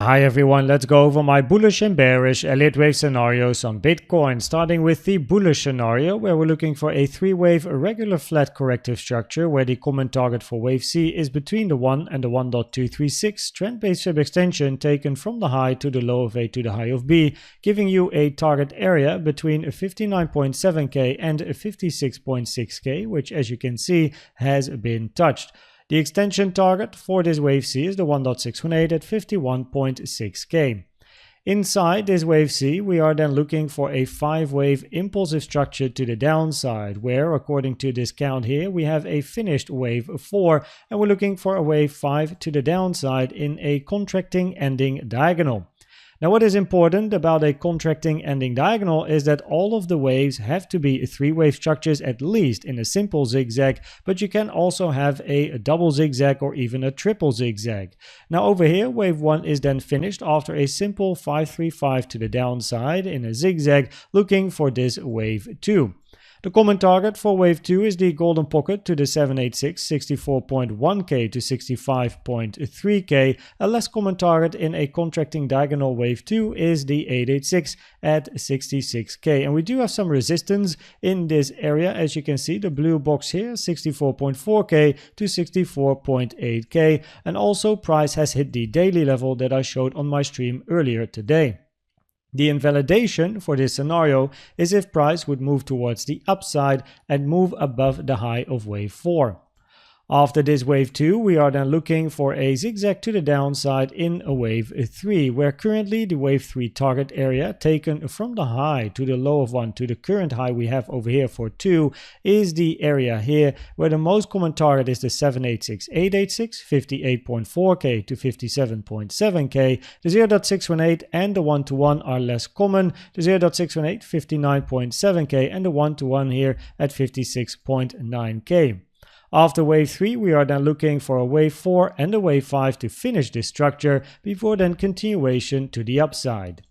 Hi everyone, let's go over my bullish and bearish Elliott Wave scenarios on Bitcoin, starting with the bullish scenario where we're looking for a 3-wave regular flat corrective structure where the common target for wave C is between the 1 and the 1.236 trend-based fib extension taken from the high to the low of A to the high of B, giving you a target area between 59.7k and 56.6k, which as you can see has been touched. The extension target for this wave C is the 1.618 at 51.6k. Inside this wave C, we are then looking for a 5-wave impulsive structure to the downside, where according to this count here, we have a finished wave 4, and we're looking for a wave 5 to the downside in a contracting ending diagonal. Now, what is important about a contracting ending diagonal is that all of the waves have to be 3-wave structures at least in a simple zigzag, but you can also have a double zigzag or even a triple zigzag. Now over here, wave 1 is then finished after a simple 535 to the downside in a zigzag, looking for this wave 2. The common target for wave 2 is the golden pocket to the 786, 64.1k to 65.3k. A less common target in a contracting diagonal wave 2 is the 886 at 66k. And we do have some resistance in this area. As you can see, the blue box here, 64.4k to 64.8k. And also price has hit the daily level that I showed on my stream earlier today. The invalidation for this scenario is if price would move towards the upside and move above the high of wave 4. After this wave 2, we are then looking for a zigzag to the downside in a wave 3, where currently the wave 3 target area taken from the high to the low of 1 to the current high we have over here for 2 is the area here where the most common target is the 786, 886, 58.4k to 57.7k. The 0.618 and the 1-to-1 are less common. The 0.618, 59.7k, and the 1-to-1 here at 56.9k. After wave 3, we are then looking for a wave 4 and a wave 5 to finish this structure before then continuation to the upside.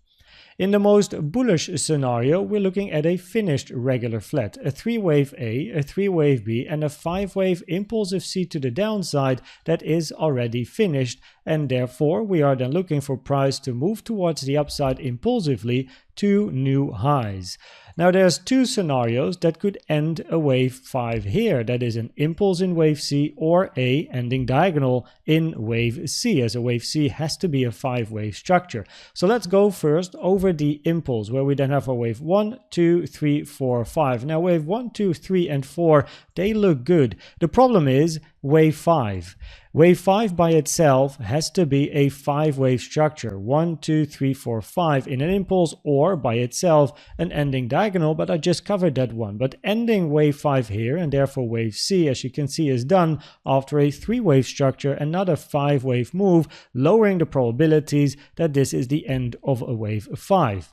In the most bullish scenario, we're looking at a finished regular flat, a 3-wave A, a 3-wave B, and a 5-wave impulsive C to the downside that is already finished, and therefore we are then looking for price to move towards the upside impulsively to new highs. Now there's two scenarios that could end a wave 5 here, that is an impulse in wave C or a ending diagonal in wave C, as a wave C has to be a 5-wave structure. So let's go first over the impulse, where we then have a wave 1, 2, 3, 4, 5. Now wave 1, 2, 3, and 4, they look good. The problem is wave 5. Wave 5 by itself has to be a 5-wave structure, 1, 2, 3, 4, 5 in an impulse, or by itself an ending diagonal, but I just covered that one. But ending wave 5 here, and therefore wave C, as you can see, is done after a 3-wave structure, another 5-wave move, lowering the probabilities that this is the end of a wave 5.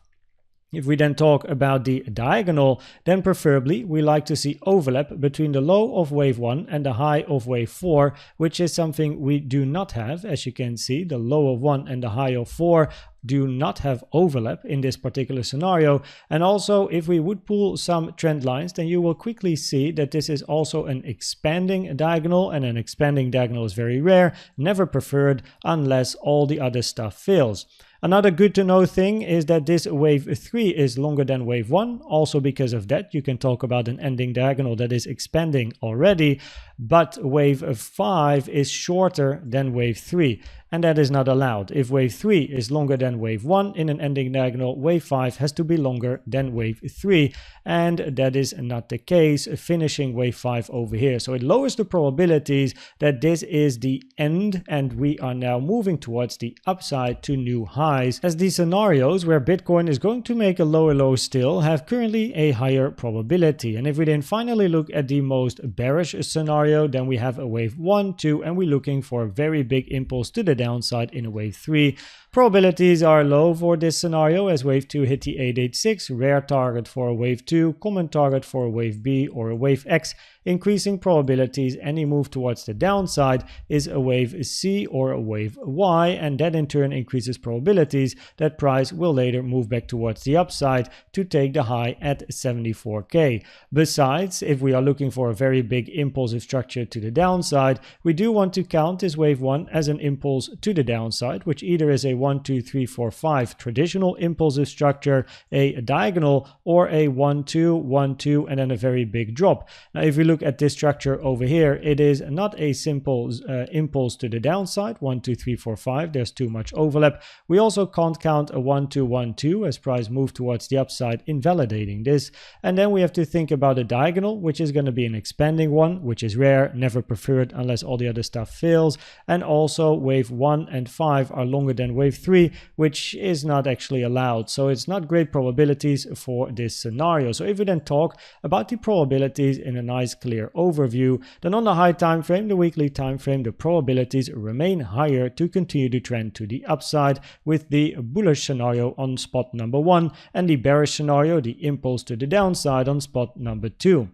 If we then talk about the diagonal, then preferably we like to see overlap between the low of wave 1 and the high of wave 4, which is something we do not have. As you can see, the low of 1 and the high of 4 do not have overlap in this particular scenario. And also, if we would pull some trend lines, then you will quickly see that this is also an expanding diagonal, and an expanding diagonal is very rare, never preferred unless all the other stuff fails. Another good to know thing is that this wave 3 is longer than wave 1. Also because of that, you can talk about an ending diagonal that is expanding already, but wave 5 is shorter than wave 3. And that is not allowed. If wave 3 is longer than wave 1 in an ending diagonal, wave 5 has to be longer than wave 3. And that is not the case, finishing wave 5 over here. So it lowers the probabilities that this is the end, and we are now moving towards the upside to new highs, as these scenarios where Bitcoin is going to make a lower low still have currently a higher probability. And if we then finally look at the most bearish scenario, then we have a wave 1, 2, and we're looking for a very big impulse to the downside in a wave 3. Probabilities are low for this scenario, as wave 2 hit the 886, rare target for a wave 2, common target for a wave B or a wave X increasing probabilities any move towards the downside is a wave C or a wave Y, and that in turn increases probabilities that price will later move back towards the upside to take the high at 74k. Besides, if we are looking for a very big impulsive structure to the downside, we do want to count this wave 1 as an impulse to the downside, which either is a 1, 2, 3, 4, 5 traditional impulsive structure, a diagonal, or a 1, 2, 1, 2, and then a very big drop. Now, if we look at this structure over here, it is not a simple impulse to the downside, 1, 2, 3, 4, 5. There's too much overlap. We also can't count a 1, 2, 1, 2 as price move towards the upside, invalidating this. And then we have to think about a diagonal, which is going to be an expanding one, which is rare, never preferred unless all the other stuff fails. And also wave 1 and 5 are longer than wave 3, which is not actually allowed. So it's not great probabilities for this scenario. So if we then talk about the probabilities in a nice clear overview, then on the high time frame, the weekly time frame, the probabilities remain higher to continue to trend to the upside, with the bullish scenario on spot number 1 and the bearish scenario, the impulse to the downside, on spot number 2.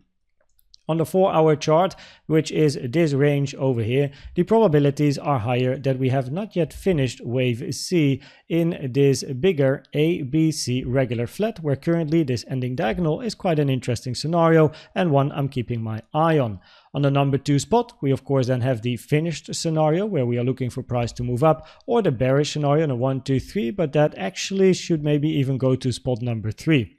On the 4-hour chart, which is this range over here, the probabilities are higher that we have not yet finished wave C in this bigger ABC regular flat, where currently this ending diagonal is quite an interesting scenario and one I'm keeping my eye on. On the number 2 spot, we of course then have the finished scenario where we are looking for price to move up, or the bearish scenario in a 1, 2, 3, but that actually should maybe even go to spot number 3.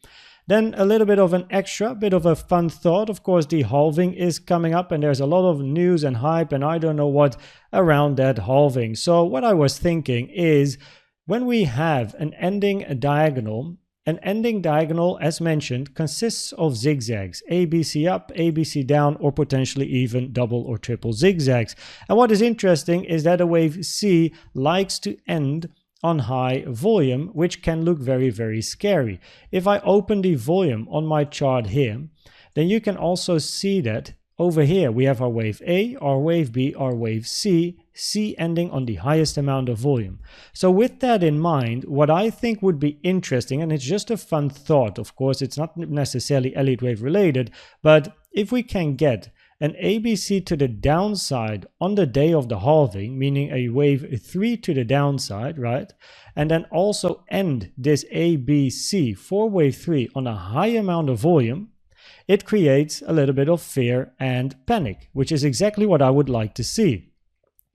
Then a little bit of an extra, bit of a fun thought. Of course, the halving is coming up and there's a lot of news and hype and I don't know what around that halving. So what I was thinking is, when we have an ending diagonal, as mentioned, consists of zigzags, ABC up, ABC down, or potentially even double or triple zigzags. And what is interesting is that a wave C likes to end on high volume, which can look very, very scary. If I open the volume on my chart here, then you can also see that over here we have our wave A, our wave B, our wave C, C ending on the highest amount of volume. So with that in mind, what I think would be interesting, and it's just a fun thought, of course it's not necessarily Elliott Wave related, but if we can get an ABC to the downside on the day of the halving, meaning a wave 3 to the downside, right? And then also end this ABC for wave 3 on a high amount of volume, it creates a little bit of fear and panic, which is exactly what I would like to see.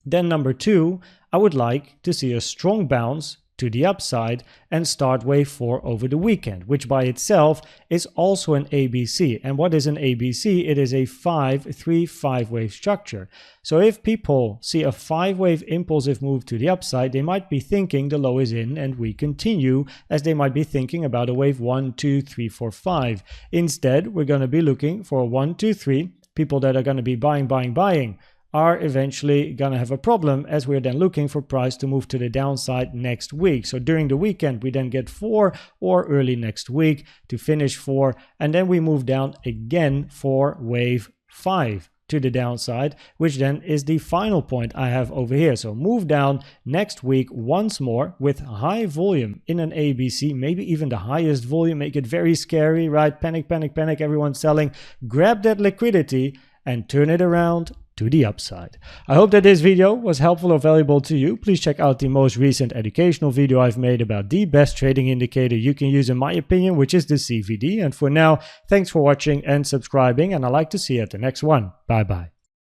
Then number 2, I would like to see a strong bounce to the upside and start wave 4 over the weekend, which by itself is also an ABC. And what is an ABC? It is a 5-3-5 wave structure. So if people see a 5-wave impulsive move to the upside, they might be thinking the low is in and we continue, as they might be thinking about a wave 1, 2, 3, 4, 5. Instead, we're going to be looking for a 1, 2, 3, people that are going to be buying, are eventually going to have a problem, as we're then looking for price to move to the downside next week. So during the weekend, we then get 4, or early next week to finish 4, and then we move down again for wave 5 to the downside, which then is the final point I have over here. So move down next week once more with high volume in an ABC, maybe even the highest volume, make it very scary, right? Panic, panic, panic, everyone's selling. Grab that liquidity and turn it around to the upside. I hope that this video was helpful or valuable to you. Please check out the most recent educational video I've made about the best trading indicator you can use in my opinion, which is the CVD. And for now, thanks for watching and subscribing, and I'd like to see you at the next one. Bye bye.